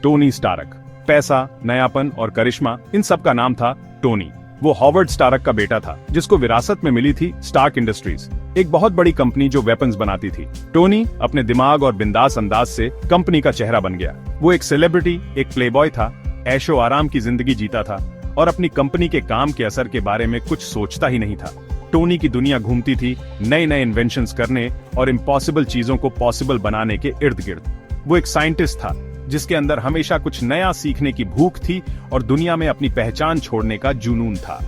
Tony स्टारक। पैसा, नयापन और करिश्मा, इन सब का नाम था टोनी। वो हॉवर्ड स्टारक का बेटा था, जिसको विरासत में मिली थी स्टार्क इंडस्ट्रीज, एक बहुत बड़ी कंपनी जो वेपन्स बनाती थी। टोनी अपने दिमाग और बिंदास अंदाज से कंपनी का चेहरा बन गया। वो एक सेलिब्रिटी, एक प्लेबॉय था, ऐशो आराम की जिंदगी जीता था और अपनी कंपनी के काम के असर के बारे में कुछ सोचता ही नहीं था। टोनी की दुनिया घूमती थी नए नए इन्वेंशंस करने और इम्पॉसिबल चीजों को पॉसिबल बनाने के इर्द गिर्द। वो एक साइंटिस्ट था जिसके अंदर हमेशा कुछ नया सीखने की भूख थी और दुनिया में अपनी पहचान छोड़ने का जुनून था।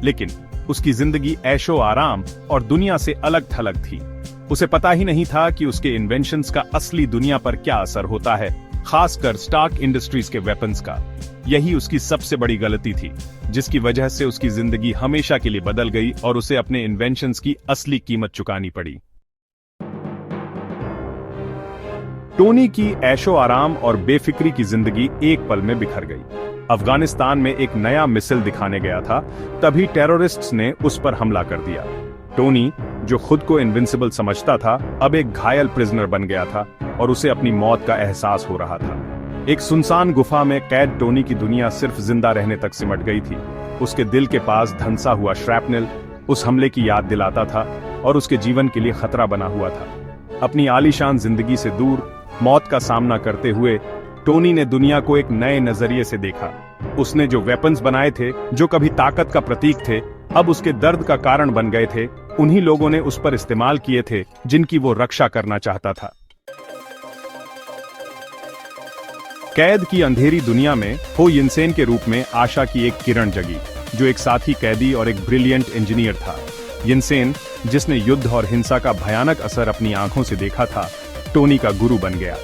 लेकिन उसकी जिंदगी ऐशो आराम और दुनिया से अलग थलग थी। उसे पता ही नहीं था कि उसके इन्वेंशंस का असली दुनिया पर क्या असर होता है, खासकर स्टार्क इंडस्ट्रीज के वेपन्स का। यही उसकी सबसे बड़ी गलती थी, जिसकी वजह से उसकी जिंदगी हमेशा के लिए बदल गई और उसे अपने इन्वेंशंस की असली कीमत चुकानी पड़ी। टोनी की ऐशो आराम और बेफिक्री की जिंदगी एक पल में बिखर गई। अफगानिस्तान में एक नया मिसाइल दिखाने गया था, तभी टेररिस्ट्स ने उस पर हमला कर दिया। टोनी, जो खुद को इनविंसिबल समझता था, अब एक घायल प्रिजनर बन गया था और उसे अपनी मौत का एहसास हो रहा था। एक सुनसान गुफा में कैद टोनी की दुनिया सिर्फ जिंदा रहने तक सिमट गई थी। उसके दिल के पास धंसा हुआ श्रैपनेल उस हमले की याद दिलाता था और उसके जीवन के लिए खतरा बना हुआ था। अपनी आलीशान जिंदगी से दूर मौत का सामना करते हुए टोनी ने दुनिया को एक नए नजरिए से देखा। उसने जो वेपन्स बनाए थे, जो कभी ताकत का प्रतीक थे, अब उसके दर्द का कारण बन गए थे। उन्हीं लोगों ने उस पर इस्तेमाल किए थे जिनकी वो रक्षा करना चाहता था। कैद की अंधेरी दुनिया में हो यिनसेन के रूप में आशा की एक किरण जगी, जो एक साथी कैदी और एक ब्रिलियंट इंजीनियर था। यिनसेन, जिसने युद्ध और हिंसा का भयानक असर अपनी आंखों से देखा था, टोनी का गुरु बन गया।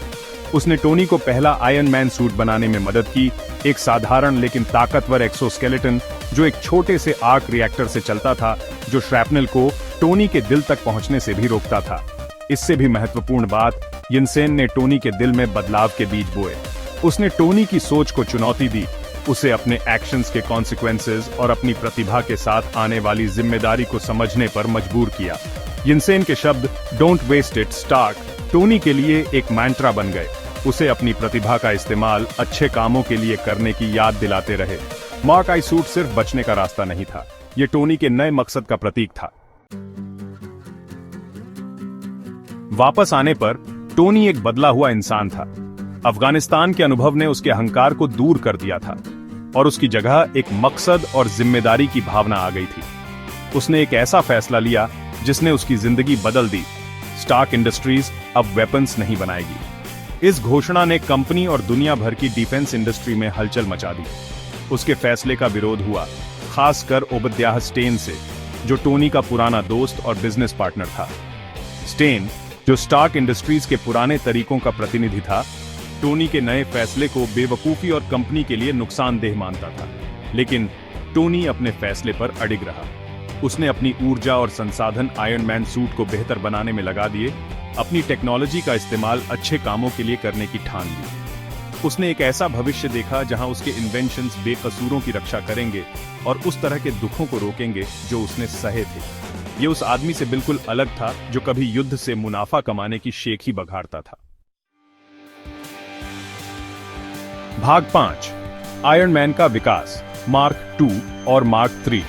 उसने टोनी को पहला आयरन मैन सूट बनाने में मदद की, एक साधारण लेकिन ताकतवर एक्सोस्केलेटन जो एक छोटे से आर्क रिएक्टर से चलता था, जो श्रैपनेल को टोनी के दिल तक पहुंचने से भी रोकता था। इससे भी महत्वपूर्ण बात, यिनसेन ने टोनी के दिल में बदलाव के बीज बोए। उसने टोनी की सोच को चुनौती दी, उसे अपने एक्शंस के कॉन्सिक्वेंसेस और अपनी प्रतिभा के साथ आने वाली जिम्मेदारी को समझने पर मजबूर किया। यिनसेन के शब्द "don't waste it, Stark" Tony के लिए एक मैंट्रा बन गए। उसे अपनी प्रतिभा का इस्तेमाल अच्छे कामों के लिए करने की याद दिलाते रहे। मार्क आई सूट सिर्फ बचने का रास्ता नहीं था, ये टोनी के नए मकसद का प्रतीक था। वापस आने पर टोनी एक बदला हुआ इंसान था। अफगानिस्तान के अनुभव ने उसके अहंकार को दूर कर दिया था और उसकी जगह एक मकसद और जिम्मेदारी की भावना आ गई थी। उसने एक ऐसा फैसला लिया जिसने उसकी जिंदगी बदल दी। स्टार्क इंडस्ट्रीज अब वेपन्स नहीं बनाएगी। इस घोषणा ने कंपनी और दुनिया भर की डिफेंस इंडस्ट्री में हलचल मचा दी। उसके फैसले का विरोध हुआ, खासकर ओबद्याह स्टेन से, जो टोनी का पुराना दोस्त और बिजनेस पार्टनर था। स्टेन, जो स्टार्क इंडस्ट्रीज के पुराने तरीकों का प्रतिनिधि था, टोनी के नए फैसले को बेवकूफी और कंपनी के लिए नुकसानदेह मानता था। लेकिन टोनी अपने फैसले पर अडिग रहा। उसने अपनी ऊर्जा और संसाधन आयरन मैन सूट को बेहतर बनाने में लगा दिए, अपनी टेक्नोलॉजी का इस्तेमाल अच्छे कामों के लिए करने की ठान ली। उसने एक ऐसा भविष्य देखा जहां उसके इन्वेंशंस बेकसूरों की रक्षा करेंगे और उस तरह के दुखों को रोकेंगे जो उसने सहे थे। ये उस आदमी से बिल्कुल अलग था जो कभी युद्ध से मुनाफा कमाने की शेख ही बघाड़ता था। भाग 5, आयरन मैन का विकास, मार्क 2 और मार्क 3।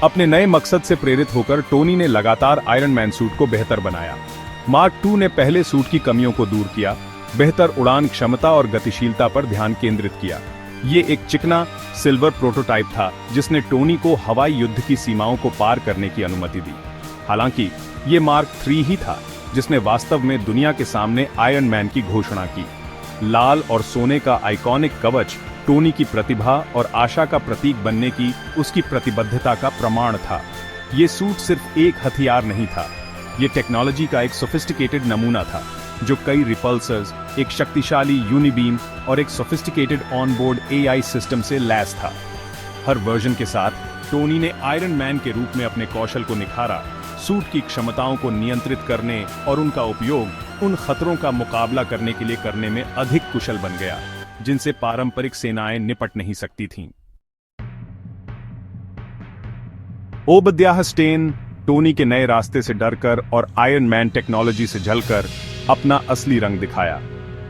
अपने नए मकसद से प्रेरित होकर टोनी ने लगातार आयरन मैन सूट को बेहतर बनाया। मार्क 2 ने पहले सूट की कमियों को दूर किया, बेहतर उड़ान क्षमता और गतिशीलता पर ध्यान केंद्रित किया। ये एक चिकना सिल्वर प्रोटोटाइप था जिसने टोनी को हवाई युद्ध की सीमाओं को पार करने की अनुमति दी। हालांकि ये मार्क 3 ही था जिसने वास्तव में दुनिया के सामने आयरन मैन की घोषणा की। लाल और सोने का आइकॉनिक कवच टोनी की प्रतिभा और आशा का प्रतीक बनने की उसकी प्रतिबद्धता का प्रमाण था। ये सूट सिर्फ एक हथियार नहीं था, ये टेक्नोलॉजी का एक सोफिस्टिकेटेड नमूना था जो कई रिपल्सर्स, एक शक्तिशाली यूनिबीम और एक सोफिस्टिकेटेड ऑनबोर्ड एआई सिस्टम से लैस था। हर वर्जन के साथ टोनी ने आयरन मैन के रूप में अपने कौशल को निखारा, सूट की क्षमताओं को नियंत्रित करने और उनका उपयोग उन खतरों का मुकाबला करने के लिए करने में अधिक कुशल बन गया जिनसे पारंपरिक सेनाएं निपट नहीं सकती थीं। ओबद्याह स्टेन टोनी के नए रास्ते से डरकर और आयरन मैन टेक्नोलॉजी से झलकर अपना असली रंग दिखाया।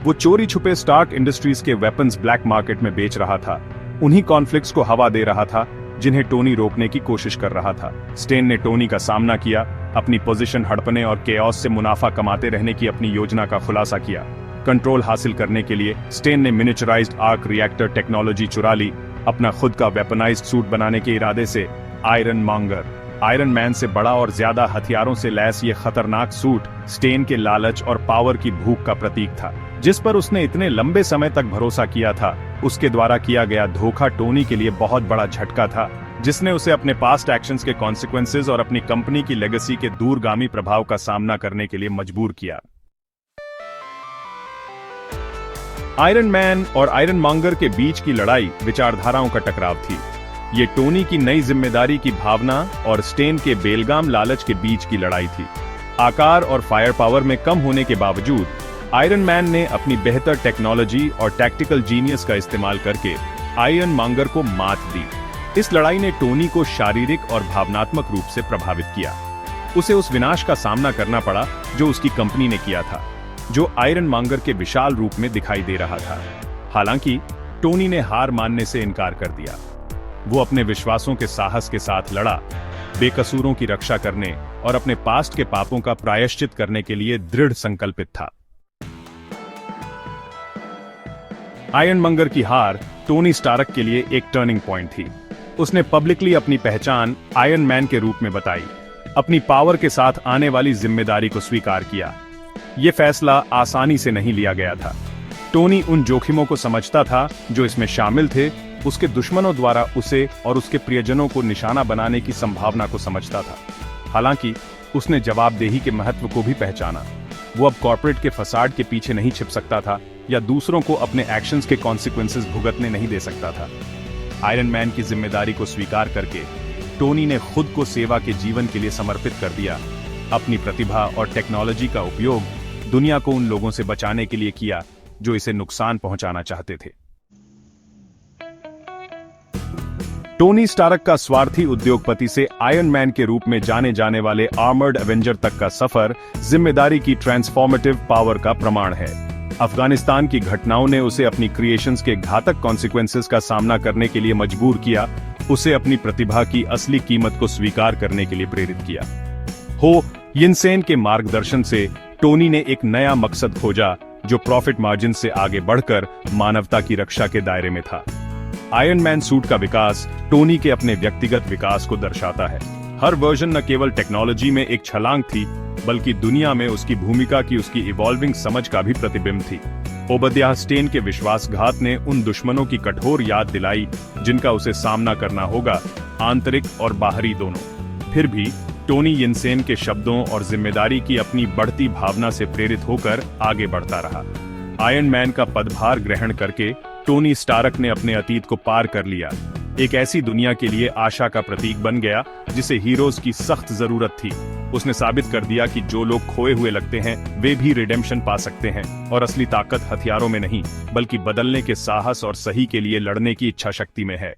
वो चोरी छुपे स्टार्क इंडस्ट्रीज के वेपन्स ब्लैक मार्केट में बेच रहा था, उन्हीं कॉन्फ्लिक्ट्स को हवा दे रहा था जिन्हें टोनी रोकने की कोशिश कर रहा था। स्टेन ने टोनी का सामना किया, अपनी पोजीशन हड़पने और केओस से मुनाफा कमाते रहने की अपनी योजना का खुलासा किया। कंट्रोल हासिल करने के लिए स्टेन ने मिनिचराइज्ड आर्क रिएक्टर टेक्नोलॉजी चुरा ली, अपना खुद का वेपनाइज्ड सूट बनाने के इरादे से। आयरन मैन से बड़ा और ज्यादा हथियारों से लैस ये खतरनाक सूट स्टेन के लालच और पावर की भूख का प्रतीक था, जिस पर उसने इतने लंबे समय तक भरोसा किया था। उसके द्वारा किया गया धोखा टोनी के लिए बहुत बड़ा झटका था, जिसने उसे अपने पास्ट एक्शंस के कॉन्सिक्वेंसेस और अपनी कंपनी की लेगेसी के दूरगामी प्रभाव का सामना करने के लिए मजबूर किया। आयरन मैन और आयरन मॉन्गर के बीच की लड़ाई विचारधाराओं का टकराव थी। ये टोनी की नई जिम्मेदारी की भावना और स्टेन के बेलगाम लालच के बीच की लड़ाई थी। आकार और फायर पावर में कम होने के बावजूद आयरन मैन ने अपनी बेहतर टेक्नोलॉजी और टैक्टिकल जीनियस का इस्तेमाल करके आयरन मॉन्गर को मात दी। इस लड़ाई ने टोनी को शारीरिक और भावनात्मक रूप से प्रभावित किया। उसे उस विनाश का सामना करना पड़ा जो उसकी कंपनी ने किया था, जो आयरन मॉन्गर के विशाल रूप में दिखाई दे रहा था। हालांकि टोनी ने हार मानने से इनकार कर दिया। वो अपने विश्वासों के साहस के साथ लड़ा, बेकसूरों की रक्षा करने और अपने पास्ट के पापों का प्रायश्चित करने के लिए दृढ़ संकल्पित था। आयरन मॉन्गर की हार टोनी स्टार्क के लिए एक टर्निंग पॉइंट थी। उसने पब्लिकली अपनी पहचान आयरन मैन के रूप में बताई, अपनी पावर के साथ आने वाली जिम्मेदारी को स्वीकार किया। यह फैसला आसानी से नहीं लिया गया था। टोनी उन जोखिमों को समझता था जो इसमें शामिल थे, उसके दुश्मनों द्वारा उसे और उसके प्रियजनों को निशाना बनाने की संभावना को समझता था। हालांकि उसने जवाबदेही के महत्व को भी पहचाना। वो अब कॉर्पोरेट के फसाड के पीछे नहीं छिप सकता था या दूसरों को अपने एक्शंस के कॉन्सिक्वेंसेस भुगतने नहीं दे सकता था। आयरन मैन की जिम्मेदारी को स्वीकार करके टोनी ने खुद को सेवा के जीवन के लिए समर्पित कर दिया। अपनी प्रतिभा और टेक्नोलॉजी का उपयोग दुनिया को उन लोगों से बचाने के लिए किया जो इसे नुकसान पहुंचाना चाहते थे। टोनी स्टार्क का स्वार्थी उद्योगपति से आयरन मैन के रूप में जाने जाने वाले आर्मर्ड एवेंजर तक का सफर जिम्मेदारी की ट्रांसफॉर्मेटिव पावर का प्रमाण है। अफगानिस्तान की घटनाओं ने उसे अपनी क्रिएशंस के घातक कॉन्सिक्वेंसेस का सामना करने के लिए मजबूर किया, उसे अपनी प्रतिभा की असली कीमत को स्वीकार करने के लिए प्रेरित किया। हो यिनसेन के मार्गदर्शन से टोनी ने एक नया मकसद खोजा जो प्रॉफिट मार्जिन से आगे बढ़कर मानवता की रक्षा के दायरे में था। आयरन मैन सूट का विकास टोनी के अपने व्यक्तिगत विकास को दर्शाता है। हर वर्जन न केवल टेक्नोलॉजी में एक छलांग थी, बल्कि दुनिया में उसकी भूमिका की उसकी इवॉल्विंग समझ का भी प्रतिबिंब थी। ओबद्याह स्टेन के विश्वासघात ने उन दुश्मनों की कठोर याद दिलाई जिनका उसे सामना करना होगा, आंतरिक और बाहरी दोनों। फिर भी टोनी यिनसेन के शब्दों और जिम्मेदारी की अपनी बढ़ती भावना से प्रेरित होकर आगे बढ़ता रहा। आयरन मैन का पदभार ग्रहण करके टोनी स्टार्क ने अपने अतीत को पार कर लिया, एक ऐसी दुनिया के लिए आशा का प्रतीक बन गया जिसे हीरोज की सख्त जरूरत थी। उसने साबित कर दिया कि जो लोग खोए हुए लगते हैं वे भी रिडेम्पशन पा सकते हैं, और असली ताकत हथियारों में नहीं बल्कि बदलने के साहस और सही के लिए लड़ने की इच्छा शक्ति में है।